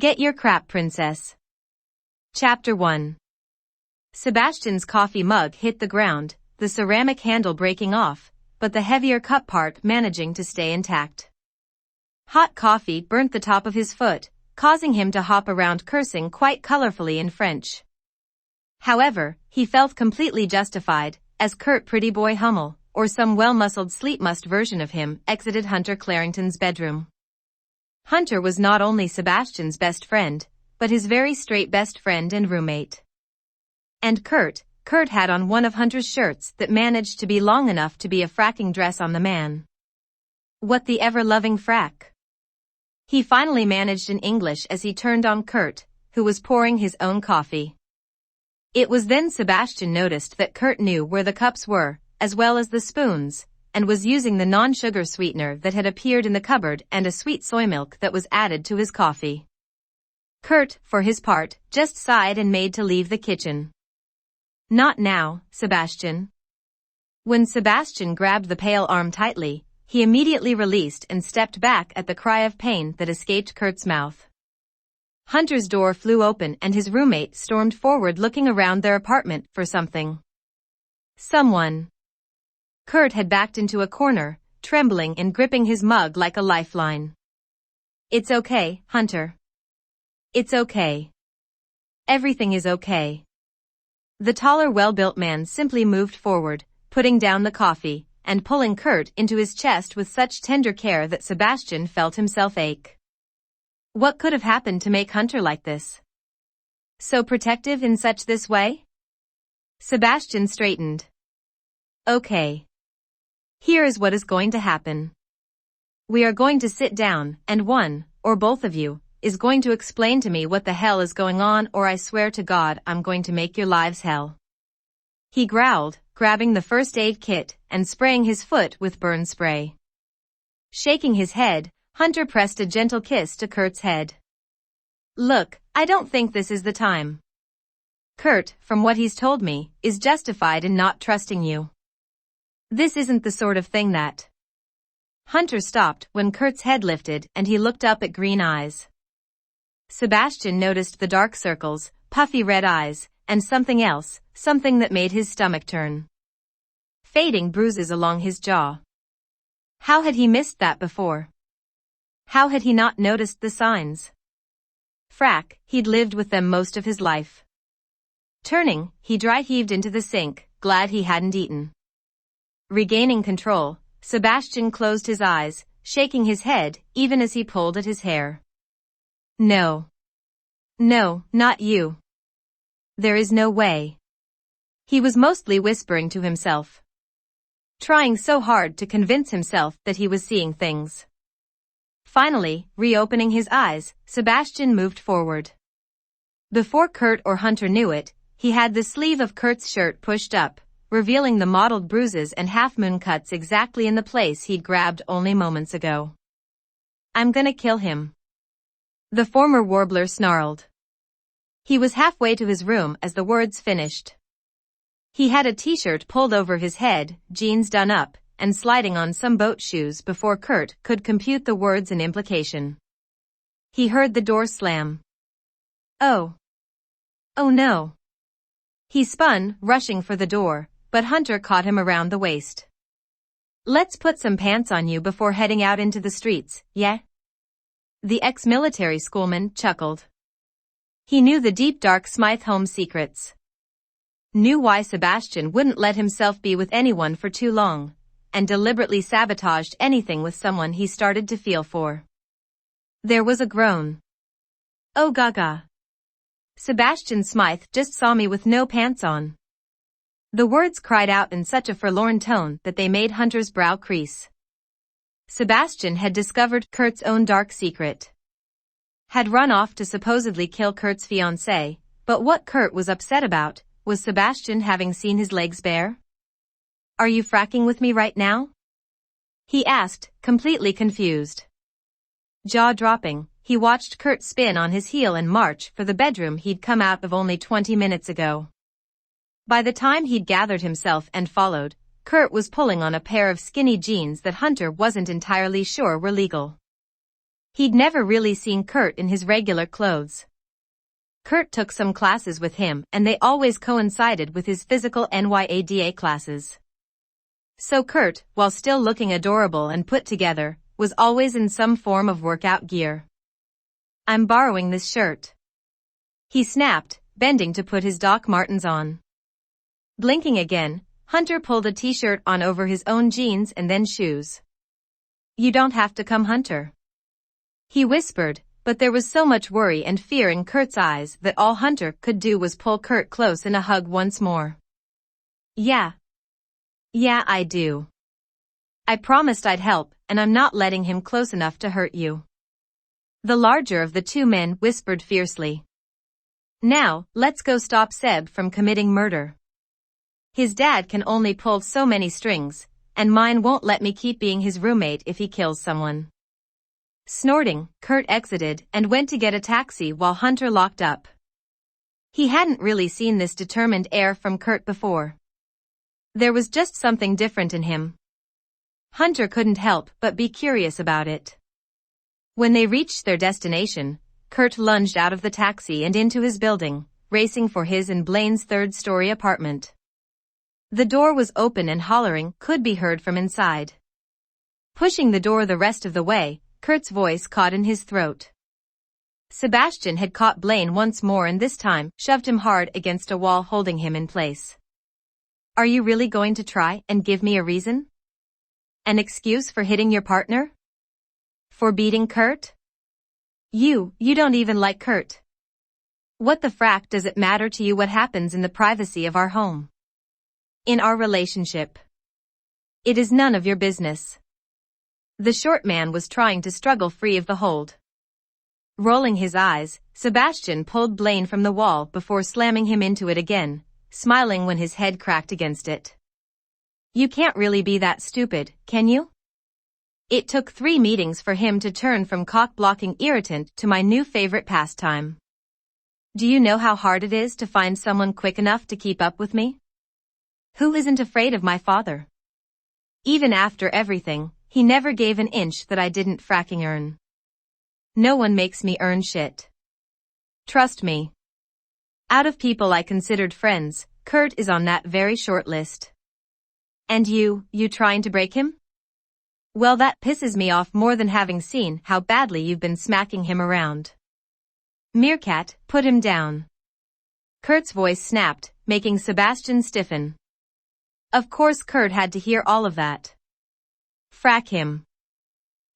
Get your crap, princess. Chapter 1. Sebastian's coffee mug hit the ground, the ceramic handle breaking off, but the heavier cup part managing to stay intact. Hot coffee burnt the top of his foot, causing him to hop around cursing quite colorfully in French. However, he felt completely justified, as Kurt Pretty Boy Hummel, or some well-muscled sleep-must version of him, exited Hunter Clarington's bedroom. Hunter was not only Sebastian's best friend, but his very straight best friend and roommate. And Kurt had on one of Hunter's shirts that managed to be long enough to be a fracking dress on the man. What the ever-loving frack? He finally managed in English as he turned on Kurt, who was pouring his own coffee. It was then Sebastian noticed that Kurt knew where the cups were, as well as the spoons, and was using the non-sugar sweetener that had appeared in the cupboard and a sweet soy milk that was added to his coffee. Kurt, for his part, just sighed and made to leave the kitchen. Not now, Sebastian. When Sebastian grabbed the pale arm tightly, he immediately released and stepped back at the cry of pain that escaped Kurt's mouth. Hunter's door flew open and his roommate stormed forward looking around their apartment for something. Someone. Kurt had backed into a corner, trembling and gripping his mug like a lifeline. It's okay, Hunter. It's okay. Everything is okay. The taller, well-built man simply moved forward, putting down the coffee, and pulling Kurt into his chest with such tender care that Sebastian felt himself ache. What could have happened to make Hunter like this? So protective in such this way? Sebastian straightened. Okay. Here is what is going to happen. We are going to sit down, and one, or both of you, is going to explain to me what the hell is going on, or I swear to God I'm going to make your lives hell. He growled, grabbing the first aid kit and spraying his foot with burn spray. Shaking his head, Hunter pressed a gentle kiss to Kurt's head. Look, I don't think this is the time. Kurt, from what he's told me, is justified in not trusting you. This isn't the sort of thing that... Hunter stopped when Kurt's head lifted and he looked up at green eyes. Sebastian noticed the dark circles, puffy red eyes, and something else, something that made his stomach turn. Fading bruises along his jaw. How had he missed that before? How had he not noticed the signs? Frack, he'd lived with them most of his life. Turning, he dry-heaved into the sink, glad he hadn't eaten. Regaining control, Sebastian closed his eyes, shaking his head even as he pulled at his hair. No. No, not you. There is no way. He was mostly whispering to himself. Trying so hard to convince himself that he was seeing things. Finally, reopening his eyes, Sebastian moved forward. Before Kurt or Hunter knew it, he had the sleeve of Kurt's shirt pushed up, revealing the mottled bruises and half-moon cuts exactly in the place he'd grabbed only moments ago. I'm gonna kill him. The former warbler snarled. He was halfway to his room as the words finished. He had a t-shirt pulled over his head, jeans done up, and sliding on some boat shoes before Kurt could compute the words and implication. He heard the door slam. Oh. Oh no. He spun, rushing for the door, but Hunter caught him around the waist. Let's put some pants on you before heading out into the streets, yeah? The ex-military schoolman chuckled. He knew the deep dark Smythe home secrets. Knew why Sebastian wouldn't let himself be with anyone for too long, and deliberately sabotaged anything with someone he started to feel for. There was a groan. Oh gaga. Sebastian Smythe just saw me with no pants on. The words cried out in such a forlorn tone that they made Hunter's brow crease. Sebastian had discovered Kurt's own dark secret. Had run off to supposedly kill Kurt's fiancée, but what Kurt was upset about was Sebastian having seen his legs bare. Are you fracking with me right now? He asked, completely confused. Jaw dropping, he watched Kurt spin on his heel and march for the bedroom he'd come out of only 20 minutes ago. By the time he'd gathered himself and followed, Kurt was pulling on a pair of skinny jeans that Hunter wasn't entirely sure were legal. He'd never really seen Kurt in his regular clothes. Kurt took some classes with him and they always coincided with his physical NYADA classes. So Kurt, while still looking adorable and put together, was always in some form of workout gear. "I'm borrowing this shirt," he snapped, bending to put his Doc Martens on. Blinking again, Hunter pulled a t-shirt on over his own jeans and then shoes. "You don't have to come, Hunter," he whispered, but there was so much worry and fear in Kurt's eyes that all Hunter could do was pull Kurt close in a hug once more. Yeah, I do. I promised I'd help, and I'm not letting him close enough to hurt you," the larger of the two men whispered fiercely. "Now, let's go stop Seb from committing murder. His dad can only pull so many strings, and mine won't let me keep being his roommate if he kills someone." Snorting, Kurt exited and went to get a taxi while Hunter locked up. He hadn't really seen this determined air from Kurt before. There was just something different in him. Hunter couldn't help but be curious about it. When they reached their destination, Kurt lunged out of the taxi and into his building, racing for his and Blaine's third-story apartment. The door was open and hollering could be heard from inside. Pushing the door the rest of the way, Kurt's voice caught in his throat. Sebastian had caught Blaine once more and this time shoved him hard against a wall, holding him in place. "Are you really going to try and give me a reason? An excuse for hitting your partner? For beating Kurt? You don't even like Kurt. What the frack does it matter to you what happens in the privacy of our home? In our relationship? It is none of your business." The short man was trying to struggle free of the hold. Rolling his eyes, Sebastian pulled Blaine from the wall before slamming him into it again, smiling when his head cracked against it. "You can't really be that stupid, can you?" It took 3 meetings for him to turn from cock-blocking irritant to my new favorite pastime. "Do you know how hard it is to find someone quick enough to keep up with me? Who isn't afraid of my father? Even after everything, he never gave an inch that I didn't fracking earn. No one makes me earn shit. Trust me. Out of people I considered friends, Kurt is on that very short list. And you trying to break him? Well, that pisses me off more than having seen how badly you've been smacking him around. Meerkat, put him down." Kurt's voice snapped, making Sebastian stiffen. Of course Kurt had to hear all of that. Frack him.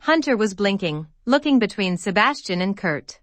Hunter was blinking, looking between Sebastian and Kurt.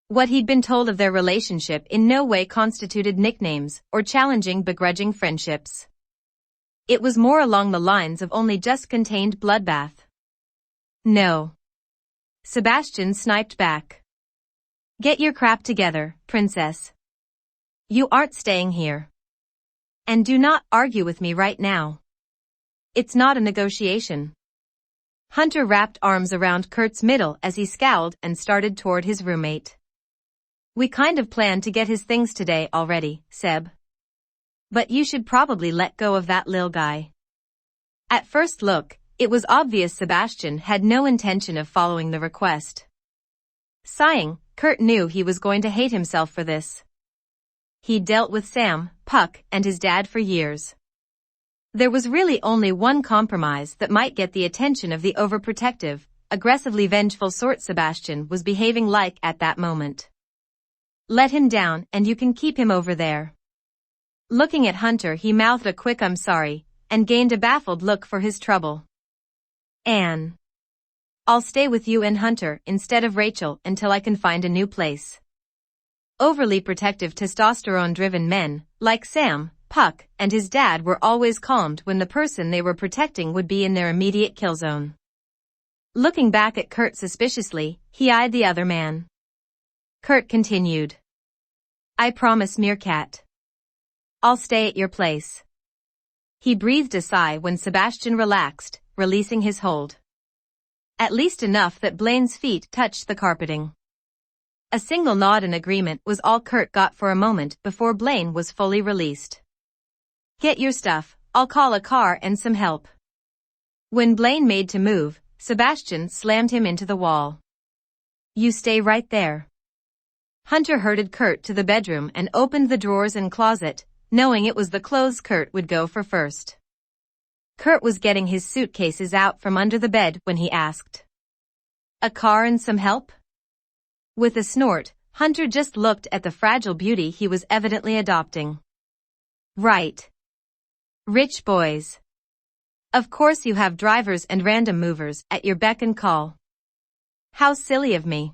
What he'd been told of their relationship in no way constituted nicknames or challenging begrudging friendships. It was more along the lines of only just contained bloodbath. "No." Sebastian sniped back. "Get your crap together, princess. You aren't staying here. And do not argue with me right now. It's not a negotiation." Hunter wrapped arms around Kurt's middle as he scowled and started toward his roommate. "We kind of planned to get his things today already, Seb. But you should probably let go of that lil guy." At first look, it was obvious Sebastian had no intention of following the request. Sighing, Kurt knew he was going to hate himself for this. He'd dealt with Sam, Puck, and his dad for years. There was really only one compromise that might get the attention of the overprotective, aggressively vengeful sort Sebastian was behaving like at that moment. "Let him down and you can keep him over there." Looking at Hunter, he mouthed a quick "I'm sorry," and gained a baffled look for his trouble. "Anne. I'll stay with you and Hunter instead of Rachel until I can find a new place." Overly protective testosterone-driven men, like Sam, Puck, and his dad were always calmed when the person they were protecting would be in their immediate kill zone. Looking back at Kurt suspiciously, he eyed the other man. Kurt continued. "I promise, Meerkat. I'll stay at your place." He breathed a sigh when Sebastian relaxed, releasing his hold. At least enough that Blaine's feet touched the carpeting. A single nod in agreement was all Kurt got for a moment before Blaine was fully released. "Get your stuff, I'll call a car and some help." When Blaine made to move, Sebastian slammed him into the wall. You stay right there. Hunter herded Kurt to the bedroom and opened the drawers and closet, knowing it was the clothes Kurt would go for first. Kurt was getting his suitcases out from under the bed when he asked. A car and some help? With a snort, Hunter just looked at the fragile beauty he was evidently adopting. Right. Rich boys. Of course you have drivers and random movers at your beck and call. How silly of me.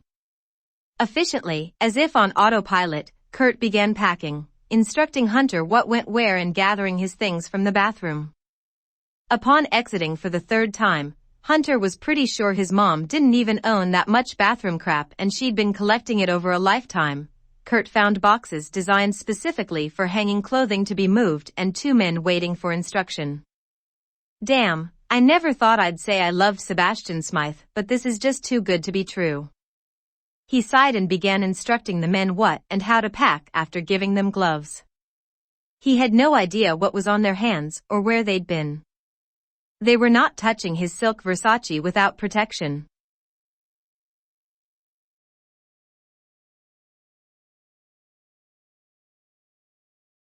Efficiently, as if on autopilot, Kurt began packing, instructing Hunter what went where and gathering his things from the bathroom. Upon exiting for the third time, Hunter was pretty sure his mom didn't even own that much bathroom crap and she'd been collecting it over a lifetime. Kurt found boxes designed specifically for hanging clothing to be moved and 2 men waiting for instruction. Damn, I never thought I'd say I loved Sebastian Smythe, but this is just too good to be true. He sighed and began instructing the men what and how to pack after giving them gloves. He had no idea what was on their hands or where they'd been. They were not touching his silk Versace without protection.